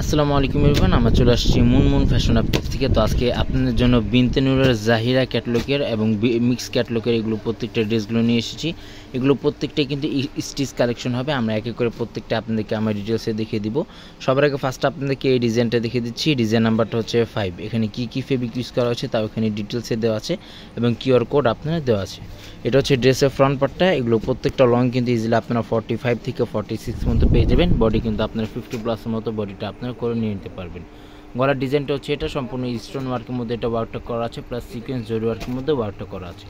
আসসালামু আলাইকুম এভরিওয়ান, আমরা চলে আসছি মুনমুন ফ্যাশন আপডেট থেকে। তো আজকে আপনাদের জন্য বিনতে নূরের জাহিরা ক্যাটালগের এবং মিক্স ক্যাটালগের এগুলো প্রত্যেকটা ড্রেসগুলো নিয়ে এসেছি। এগুলো প্রত্যেকটাই কিন্তু স্টিচ কালেকশন হবে। আমরা এক এক করে প্রত্যেকটা আপনাদেরকে আমার ডিটেলসে দেখিয়ে দিব। সবার আগে ফার্স্ট আপনাদেরকে এই ডিজাইনটা দেখিয়ে দিচ্ছি। ডিজাইন নাম্বারটা হচ্ছে 5। এখানে কি ফেব্রিক ইউজ করা হচ্ছে তাও এখানে ডিটেলসে দেওয়া আছে এবং কিউআর কোড আপনারা দেওয়া আছে। এটা হচ্ছে ড্রেসের ফ্রন্ট পার্টটা। এগুলো প্রত্যেকটা লং কিন্তু ইজিলি আপনারা 45 থেকে 46 মতো পেয়ে যাবেন। বডি কিন্তু আপনারা 50+ মতো বডিটা আপনারা করে নিয়ে নিতে পারবেন। গলার ডিজাইনটা হচ্ছে এটা সম্পূর্ণ স্টোন ওয়ার্কের মধ্যে এটা ওয়ার্কটা করা আছে, প্লাস সিকোয়েন্স জরি ওয়ার্কের মধ্যে ওয়ার্কটা করা আছে।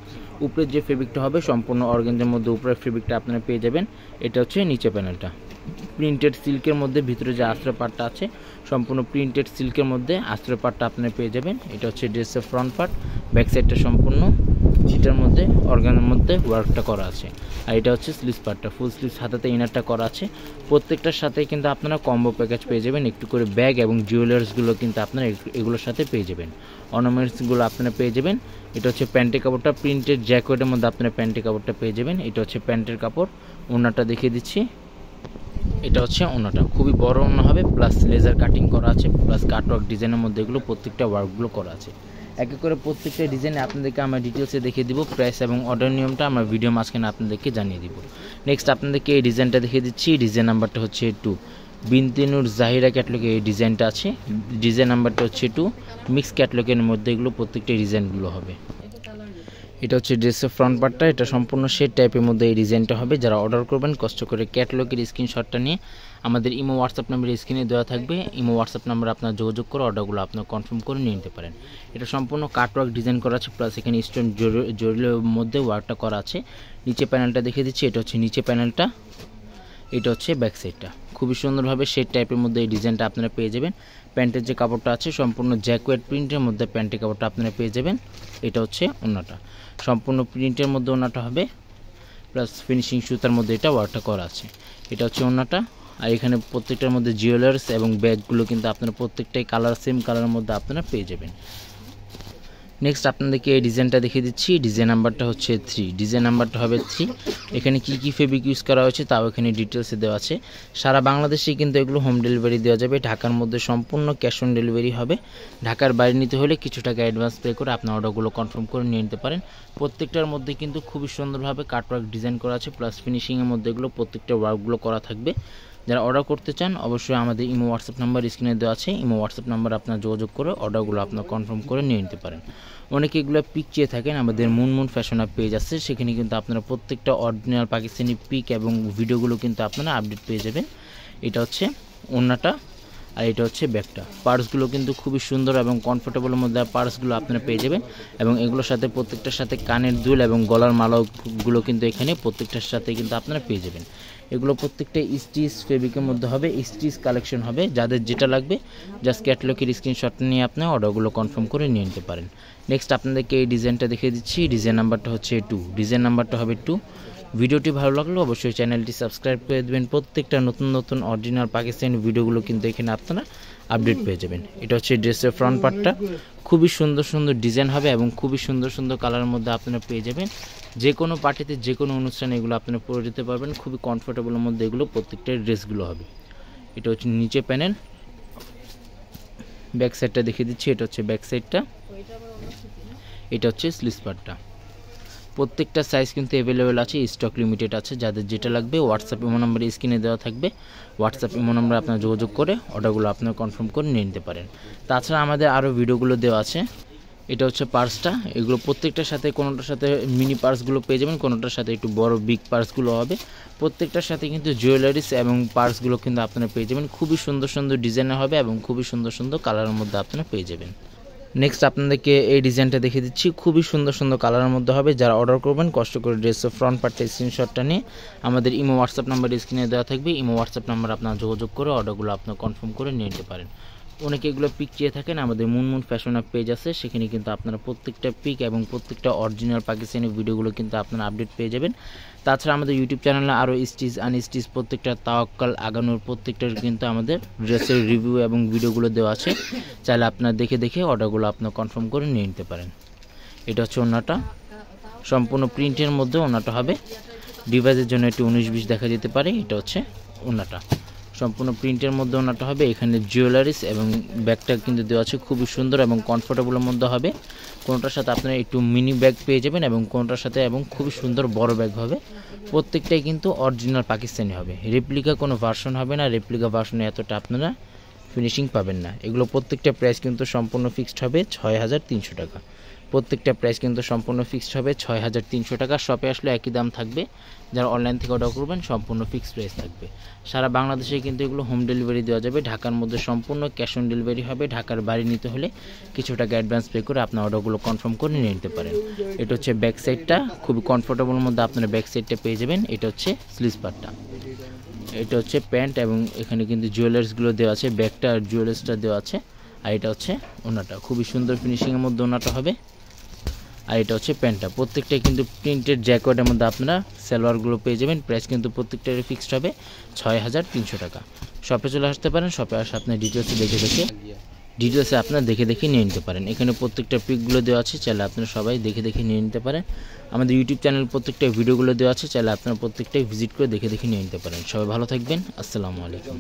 উপরের যে ফেব্রিকটা হবে সম্পূর্ণ অর্গানজার মধ্যে উপরের ফেব্রিকটা আপনারা পেয়ে যাবেন। এটা হচ্ছে নিচে প্যানেলটা প্রিন্টেড সিল্কের মধ্যে, ভিতরে যে আশ্রয় পার্টটা আছে সম্পূর্ণ প্রিন্টেড সিল্কের মধ্যে আশ্রয় পার্টটা আপনারা পেয়ে যাবেন। এটা হচ্ছে ড্রেসের ফ্রন্ট পার্ট। ব্যাক সাইডটা সম্পূর্ণ চিটার মধ্যে অর্গানের মধ্যে ওয়ার্কটা করা আছে। আর এটা হচ্ছে স্লিভস পার্টটা, ফুল স্লিভস হাতাতে ইনারটা করা আছে। প্রত্যেকটার সাথে কিন্তু আপনারা কম্বো প্যাকেজ পেয়ে যাবেন। একটু করে ব্যাগ এবং জুয়েলার্সগুলো কিন্তু আপনারা এগুলোর সাথে পেয়ে যাবেন। অর্নামেন্টসগুলো আপনারা পেয়ে যাবেন। এটা হচ্ছে প্যান্টের কাপড়টা, প্রিন্টেড জ্যাকেটের মধ্যে আপনারা প্যান্টের কাপড়টা পেয়ে যাবেন। এটা হচ্ছে প্যান্টের কাপড়। ওড়নাটা দেখিয়ে দিচ্ছি। এটা হচ্ছে ওড়নাটা, খুবই বড় ওড়না হবে, প্লাস লেজার কাটিং করা আছে, প্লাস কাটওয়ার্ক ডিজাইনের মধ্যে এগুলো প্রত্যেকটা ওয়ার্কগুলো করা আছে। এক এক করে প্রত্যেকটা ডিজাইনে আপনাদেরকে আমরা ডিটেলসে দেখিয়ে দিব। প্রাইস এবং অর্ডার নিয়মটা আমরা ভিডিও মাঝখানে আপনাদেরকে জানিয়ে দিব। নেক্সট আপনাদেরকে এই ডিজাইনটা দেখিয়ে দিচ্ছি। ডিজাইন নাম্বারটা হচ্ছে 2। বিনতে নূর জাহিরা ক্যাটালগে এই ডিজাইনটা আছে। ডিজাইন নাম্বারটা হচ্ছে 2। মিক্স ক্যাটালগের মধ্যে এগুলো প্রত্যেকটা ডিজাইনগুলো হবে। এটা হচ্ছে ড্রেসের ফ্রন্ট পার্টটা। এটা সম্পূর্ণ শেড টাইপের মধ্যে এই ডিজাইনটা হবে। যারা অর্ডার করবেন কষ্ট করে ক্যাটালগের স্ক্রিনশটটা নিয়ে আমাদের ইমো হোয়াটসঅ্যাপ নাম্বারে স্ক্রিনে দেওয়া থাকবে। ইমো হোয়াটসঅ্যাপ নাম্বারে আপনার যোগাযোগ করে অর্ডারগুলো আপনার কনফার্ম করে নিয়ে নিতে পারেন। এটা সম্পূর্ণ কাটওয়ার্ক ডিজাইন করা আছে, প্লাস এখানে স্টোন জরির মধ্যে ওয়ার্কটা করা আছে। নিচে প্যানেলটা দেখিয়ে দিচ্ছি। এটা হচ্ছে নিচে প্যানেলটা। এটা হচ্ছে ব্যাক সাইডটা। খুবই সুন্দরভাবে শেড টাইপের মধ্যে এই ডিজাইনটা আপনারা পেয়ে যাবেন। প্যান্টের যে কাপড়টা আছে সম্পূর্ণ জ্যাকোয়েট প্রিন্টের মধ্যে প্যান্টের কাপড়টা আপনারা পেয়ে যাবেন। এটা হচ্ছে ওড়নাটা, সম্পূর্ণ প্রিন্টের মধ্যে ওড়নাটা হবে, প্লাস ফিনিশিং সুতার মধ্যে এটা ওয়ার্কটা করা আছে। এটা হচ্ছে ওড়নাটা। আর এখানে প্রত্যেকটার মধ্যে জুয়েলার্স এবং ব্যাগগুলো কিন্তু আপনারা প্রত্যেকটাই কালার সেম কালারের মধ্যে আপনারা পেয়ে যাবেন। নেক্সট আপনাদেরকে এই ডিজাইনটা দেখিয়ে দিচ্ছি। ডিজাইন নাম্বারটা হচ্ছে 3। ডিজাইন নাম্বারটা হবে 3। এখানে কি ফেব্রিক ইউজ করা হয়েছে তাও এখানে ডিটেলসে দেওয়া আছে। সারা বাংলাদেশেই কিন্তু এগুলো হোম ডেলিভারি দেওয়া যাবে। ঢাকার মধ্যে সম্পূর্ণ ক্যাশ অন ডেলিভারি হবে। ঢাকার বাইরে নিতে হলে কিছু টাকা অ্যাডভান্স পে করে আপনার অর্ডারগুলো কনফার্ম করে নিয়ে নিতে পারেন। প্রত্যেকটার মধ্যে কিন্তু খুবই সুন্দরভাবে কাটওয়ার্ক ডিজাইন করা আছে, প্লাস ফিনিশিংয়ের মধ্যে এগুলো প্রত্যেকটা ওয়ার্কগুলো করা থাকবে। যারা অর্ডার করতে চান অবশ্যই আমাদের ইমো হোয়াটসঅ্যাপ নাম্বার স্ক্রিনে দেওয়া আছে। ইমো হোয়াটসঅ্যাপ নাম্বার আপনার যোগাযোগ করে অর্ডারগুলো আপনার কনফার্ম করে নিয়ে নিতে পারেন। অনেকে এগুলো পিক চেয়ে থাকেন, আমাদের মুনমুন ফ্যাশন আপ পেজ আছে, সেখানে কিন্তু আপনারা প্রত্যেকটা অরিজিনাল পাকিস্তানি পিক এবং ভিডিওগুলো কিন্তু আপনারা আপডেট পেয়ে যাবেন। এটা হচ্ছে ওড়নাটা আর এটা হচ্ছে ব্যাগটা। পার্সগুলো কিন্তু খুবই সুন্দর এবং কমফোর্টেবলের মধ্যে পার্সগুলো আপনারা পেয়ে যাবেন। এবং এগুলোর সাথে প্রত্যেকটার সাথে কানের দুল এবং গলার মালাগুলো কিন্তু এখানে প্রত্যেকটার সাথে কিন্তু আপনারা পেয়ে যাবেন। এগুলো প্রত্যেকটা স্টিচ ফেব্রিকের মধ্যে হবে, স্টিচ কালেকশন হবে। যাদের যেটা লাগবে জাস্ট ক্যাটালগের স্ক্রিনশট নিয়ে আপনি অর্ডারগুলো কনফার্ম করে নিয়ে নিতে পারেন। নেক্সট আপনাদেরকে এই ডিজাইনটা দেখিয়ে দিচ্ছি। ডিজাইন নাম্বারটা হচ্ছে 2। ডিজাইন নাম্বারটা হবে 2। ভিডিওটি ভালো লাগলে অবশ্যই চ্যানেলটি সাবস্ক্রাইব করে দেবেন। প্রত্যেকটা নতুন অরিজিনাল পাকিস্তানি ভিডিওগুলো কিন্তু এখানে আপনারা আপডেট পেয়ে যাবেন। এটা হচ্ছে ড্রেসের ফ্রন্ট পার্টটা। খুবই সুন্দর ডিজাইন হবে এবং খুবই সুন্দর কালারের মধ্যে আপনারা পেয়ে যাবেন। যে কোনো পার্টিতে যে কোনো অনুষ্ঠানে এগুলো আপনারা পরে যেতে পারবেন। খুবই কমফোর্টেবলের মধ্যে এগুলো প্রত্যেকটা ড্রেসগুলো হবে। এটা হচ্ছে নিচে প্যানেল। ব্যাক সাইডটা দেখিয়ে দিচ্ছি। এটা হচ্ছে ব্যাক সাইডটা। এটা হচ্ছে স্লিভস পার্টটা। প্রত্যেকটা সাইজ কিন্তু অ্যাভেলেবেল আছে, স্টক লিমিটেড আছে। যাদের যেটা লাগবে হোয়াটসঅ্যাপ ইমো নাম্বারে স্ক্রিনে দেওয়া থাকবে। হোয়াটসঅ্যাপ ইমো নাম্বারে আপনার যোগাযোগ করে অর্ডারগুলো আপনারা কনফার্ম করে নিয়ে নিতে পারেন। তাছাড়া আমাদের আরও ভিডিওগুলো দেওয়া আছে। এটা হচ্ছে পার্সটা। এগুলো প্রত্যেকটার সাথে কোনোটার সাথে মিনি পার্সগুলো পেয়ে যাবেন, কোনোটার সাথে একটু বড় বিগ পার্সগুলো হবে। প্রত্যেকটার সাথে কিন্তু জুয়েলারিস এবং পার্সগুলো কিন্তু আপনারা পেয়ে যাবেন। খুবই সুন্দর ডিজাইনের হবে এবং খুবই সুন্দর কালারের মধ্যে আপনারা পেয়ে যাবেন। নেক্সট আপনাদেরকে এই ডিজাইনটা দেখিয়ে দিচ্ছি। খুবই সুন্দর কালারের মধ্যে হবে। যারা অর্ডার করবেন কষ্ট করে ড্রেসের ফ্রন্ট পার্টটা স্ক্রিনশটটা নিয়ে আমাদের ইমো হোয়াটসঅ্যাপ নাম্বার স্ক্রিনে দেওয়া থাকবে। ইমো হোয়াটসঅ্যাপ নাম্বার আপনার যোগাযোগ করে অর্ডারগুলো আপনার কনফার্ম করে নিয়ে নিতে পারেন। অনেকে এগুলো পিক চেয়ে থাকেন, আমাদের মুনমুন ফ্যাশন আপ পেজ আছে, সেখানে কিন্তু আপনারা প্রত্যেকটা পিক এবং প্রত্যেকটা অরিজিনাল পাকিস্তানি ভিডিওগুলো কিন্তু আপনারা আপডেট পেয়ে যাবেন। তাছাড়া আমাদের ইউটিউব চ্যানেলে আরও স্টিচ আনস্টিচ প্রত্যেকটা তাওয়াক্কাল আগানোর প্রত্যেকটার কিন্তু আমাদের ড্রেসের রিভিউ এবং ভিডিওগুলো দেওয়া আছে। চাইলে আপনারা দেখে অর্ডারগুলো আপনার কনফার্ম করে নিয়ে নিতে পারেন। এটা হচ্ছে ওড়নাটা, সম্পূর্ণ প্রিন্টের মধ্যে ওড়নাটা হবে। ডিভাইসের জন্য একটু 19-20 দেখা যেতে পারে। এটা হচ্ছে ওড়নাটা, সম্পূর্ণ প্রিন্টের মধ্যে ওনাটা হবে। এখানে জুয়েলারিস এবং ব্যাগটা কিন্তু দেওয়া আছে খুবই সুন্দর এবং কমফোর্টেবলের মধ্যে হবে। কোনটার সাথে আপনারা একটু মিনি ব্যাগ পেয়ে যাবেন এবং কোনটার সাথে এবং খুবই সুন্দর বড় ব্যাগ হবে। প্রত্যেকটাই কিন্তু অরিজিনাল পাকিস্তানি হবে, রেপ্লিকা কোনো ভার্সন হবে না। রেপ্লিকা ভার্সনে এতটা আপনারা ফিনিশিং পাবেন না। এগুলো প্রত্যেকটা প্রাইস কিন্তু সম্পূর্ণ ফিক্সড হবে 6300 টাকা। প্রত্যেকটা প্রাইস কিন্তু সম্পূর্ণ ফিক্সড হবে 6300 টাকা। শপে আসলে একই দাম থাকবে, যারা অনলাইন থেকে অর্ডার করবেন সম্পূর্ণ ফিক্সড প্রাইস থাকবে। সারা বাংলাদেশে কিন্তু এগুলো হোম ডেলিভারি দেওয়া যাবে। ঢাকার মধ্যে সম্পূর্ণ ক্যাশ অন ডেলিভারি হবে। ঢাকার বাড়ি নিতে হলে কিছু টাকা অ্যাডভান্স পে করে আপনার অর্ডারগুলো কনফার্ম করে নিয়ে নিতে পারেন। এটা হচ্ছে ব্যাক সাইডটা, খুবই কমফোর্টেবলের মধ্যে আপনারা ব্যাক সাইডটা পেয়ে যাবেন। এটা হচ্ছে স্লিভস পার্টটা, এটা হচ্ছে প্যান্ট এবং এখানে কিন্তু জুয়েলার্সগুলো দেওয়া আছে, ব্যাগটা আর জুয়েলার্সটা দেওয়া আছে। আর এটা হচ্ছে ওনাটা, খুবই সুন্দর ফিনিশিংয়ের মধ্যে ওনাটা হবে। আর এটা হচ্ছে প্যান্টটা, প্রত্যেকটাই কিন্তু প্রিন্টেড জ্যাকেটের মধ্যে আপনারা সালোয়ারগুলো পেয়ে যাবেন। প্রাইস কিন্তু প্রত্যেকটারই ফিক্সড হবে 6300 টাকা। শপে চলে আসতে পারেন, শপে আসে আপনার ডিটেলসে আপনারা দেখে নিয়ে নিতে পারেন। এখানে প্রত্যেকটা পিকগুলো দেওয়া আছে, চাইলে আপনারা সবাই দেখে নিয়ে নিতে পারেন। আমাদের ইউটিউব চ্যানেল প্রত্যেকটা ভিডিওগুলো দেওয়া আছে, চাইলে আপনারা প্রত্যেকটাই ভিজিট করে দেখে নিয়ে নিতে পারেন। সবাই ভালো থাকবেন, আসসালামু আলাইকুম।